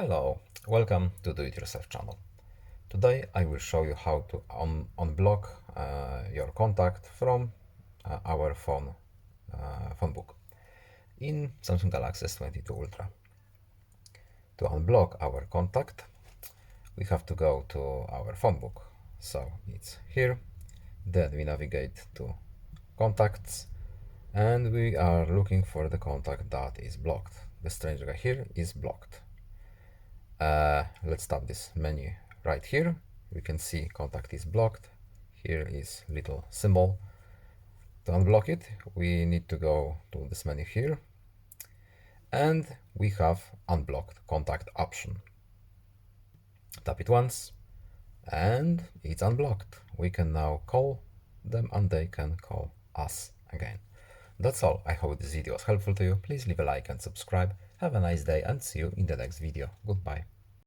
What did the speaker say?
Hello, welcome to Do It Yourself channel. Today I will show you how to unblock your contact from our phone book in Samsung Galaxy S22 Ultra. To unblock our contact, we have to go to our phone book. So it's here, then we navigate to contacts, and we are looking for the contact that is blocked. The strange guy here is blocked. Let's tap this menu right here. We can see contact is blocked. Here is little symbol. To unblock it, we need to go to this menu here, and we have unblocked contact option. Tap it once and it's unblocked. We can now call them and they can call us again. That's all. I hope this video was helpful to you. Please leave a like and subscribe. Have a nice day and see you in the next video. Goodbye.